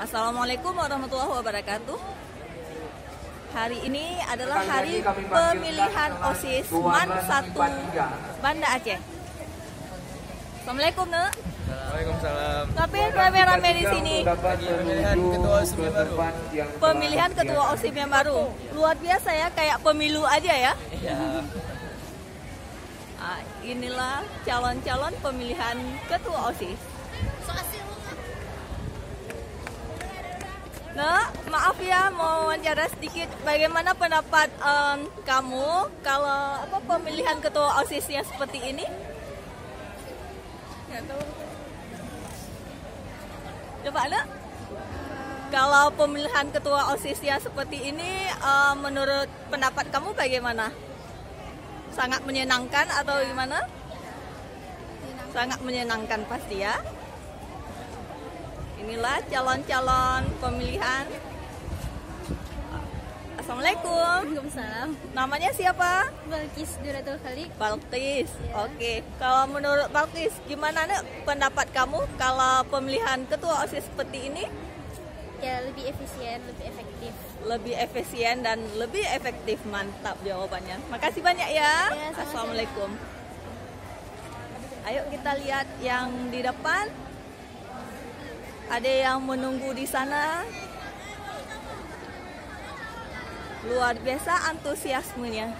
Assalamualaikum warahmatullahi wabarakatuh. Hari ini adalah hari pemilihan OSIS MAN 1 Banda Aceh. Assalamualaikum, Nek. Waalaikumsalam. Ngapain rame-rame di sini? Pemilihan ketua OSIS yang baru. Pemilihan ketua OSIS yang baru. Luar biasa ya, kayak pemilu aja ya. Iya. Inilah calon-calon pemilihan ketua OSIS. Nah, maaf ya, mau wawancara sedikit. Bagaimana pendapat kamu kalau pemilihan ketua OSIS yang seperti ini? Nggak tahu. Coba, Nak. Kalau pemilihan ketua OSIS yang seperti ini, menurut pendapat kamu bagaimana? Sangat menyenangkan atau gimana? Sangat menyenangkan pasti ya. Inilah calon-calon pemilihan. Assalamualaikum. Waalaikumsalam. Namanya siapa? Balkis Duratul Khalik. Balkis. Oke. Kalau menurut Balkis, gimana nih pendapat kamu kalau pemilihan ketua OSIS seperti ini? Ya, lebih efisien, lebih efektif. Lebih efisien dan lebih efektif. Mantap jawabannya. Makasih banyak ya. Sama-sama. Assalamualaikum. Ayo kita lihat yang di depan. Ada yang menunggu di sana. Luar biasa antusiasmenya.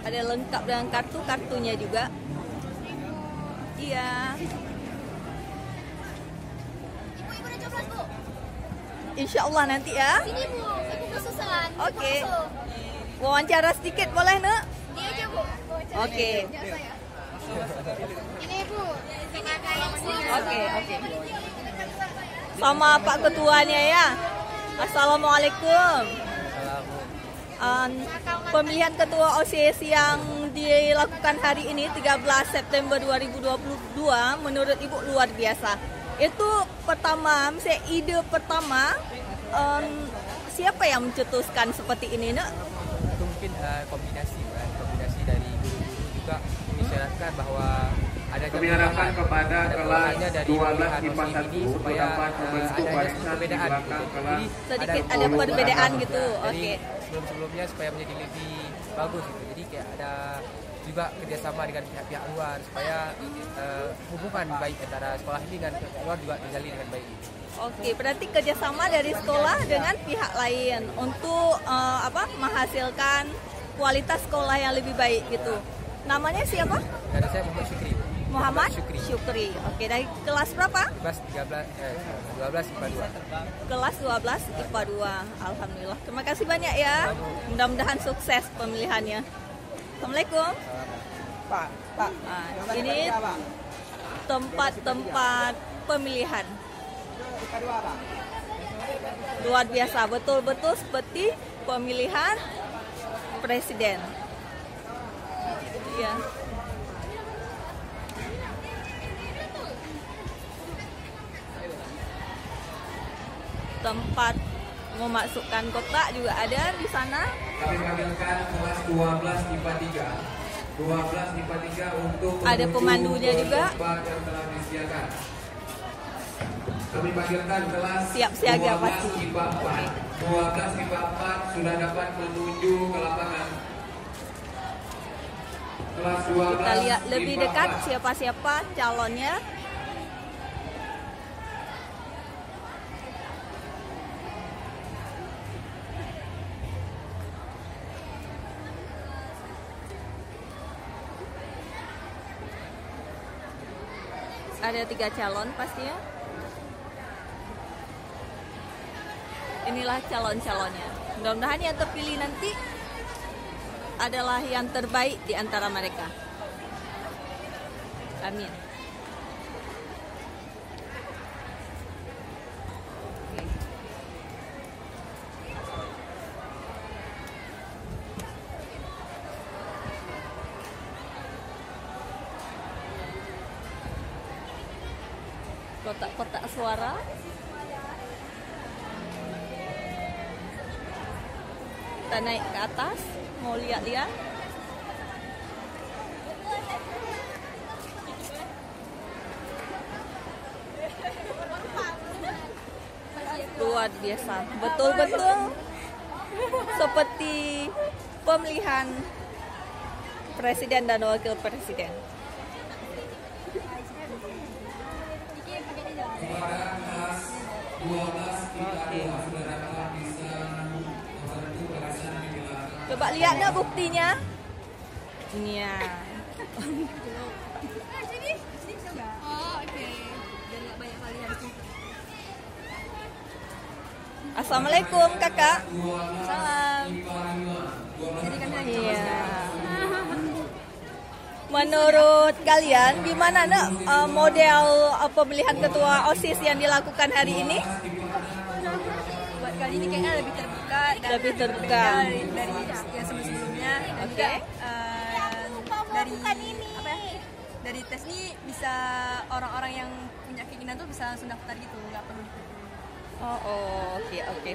Ada lengkap dengan kartunya juga. Iya. Ibu udah coblos, Bu. Insya Allah nanti ya. Sini, Bu. Ibu kesusahan. Oke. Wawancara sedikit boleh, Nek? Ini aja, Bu. Oke. Ini, Bu. Oke. Sama Pak Ketuanya ya. Assalamualaikum. Pemilihan ketua OSIS yang dilakukan hari ini 13 September 2022 menurut Ibu luar biasa. Itu pertama, misalnya ide pertama, siapa yang mencetuskan seperti ini, Nak? Itu mungkin kombinasi dari guru-guru juga mengisyaratkan bahwa ada Kami kepada kelas dari 12 pemilihan IPA OSIS 1 ini supaya dapat membentuk ada barisan di perbedaan. belakang kelas. Sedikit ada perbedaan gitu. Oke. Sebelum-sebelumnya supaya menjadi lebih bagus gitu. Jadi kayak ada juga kerjasama dengan pihak-pihak luar supaya hubungan baik antara sekolah ini dan pihak luar juga terjalin dengan baik. Oke, berarti kerjasama dari sekolah dengan pihak lain untuk menghasilkan kualitas sekolah yang lebih baik gitu. Namanya siapa? Dari saya Muhammad Syukri. Muhammad Syukri. Syukri. Oke, dari kelas berapa? Kelas 12 IPA 2. Kelas 12 IPA 2. Alhamdulillah. Terima kasih banyak ya. Mudah-mudahan sukses pemilihannya. Assalamualaikum. Pak. Ini tempat-tempat pemilihan. Luar biasa, betul-betul seperti pemilihan presiden. Iya. Tempat memasukkan kotak juga ada di sana. Kami panggilkan kelas 12 IPA 3. 12 IPA 3 untuk Ada pemandunya menuju ke juga. tempat yang telah disediakan. Kami panggilkan kelas Siap siaga 12 pasti. IPA 4. 12 IPA 4 sudah dapat menuju ke lapangan. Kelas 12 Kita lihat lebih IPA dekat 4. siapa-siapa calonnya. Ada 3 calon pastinya. Inilah calon-calonnya. Mudah-mudahan yang terpilih nanti adalah yang terbaik di antara mereka. Amin. kotak-kotak suara. Kita naik ke atas, mau lihat-lihat. Luar biasa, betul-betul seperti pemilihan presiden dan wakil presiden. Kepada kelas 12 IPA 2, saudara bisa membantu barisan di belakang. Coba lihat nak buktinya. Ini ya. Oh, oke. Assalamualaikum kakak. Salam. Iya. Menurut kalian gimana nak model pemilihan ketua OSIS yang dilakukan hari ini? Buat kali ini kayaknya lebih terbuka dan Lebih terbuka. dari yang sebelum-sebelumnya. Dan Oke. juga dari bukan ini. apa ya? Dari tes ini bisa orang-orang yang punya keinginan tuh bisa langsung daftar gitu, nggak perlu dipilih. Oke.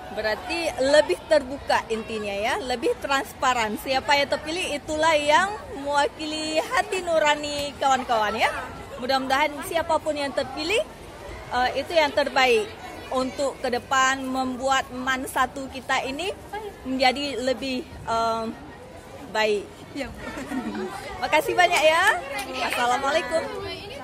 Berarti lebih terbuka intinya ya, lebih transparan. Siapa yang terpilih itulah yang mewakili hati nurani kawan-kawan ya. Mudah-mudahan siapapun yang terpilih itu yang terbaik untuk ke depan membuat MAN 1 kita ini menjadi lebih baik. Iya, Bu. Makasih banyak ya. Assalamualaikum. Ini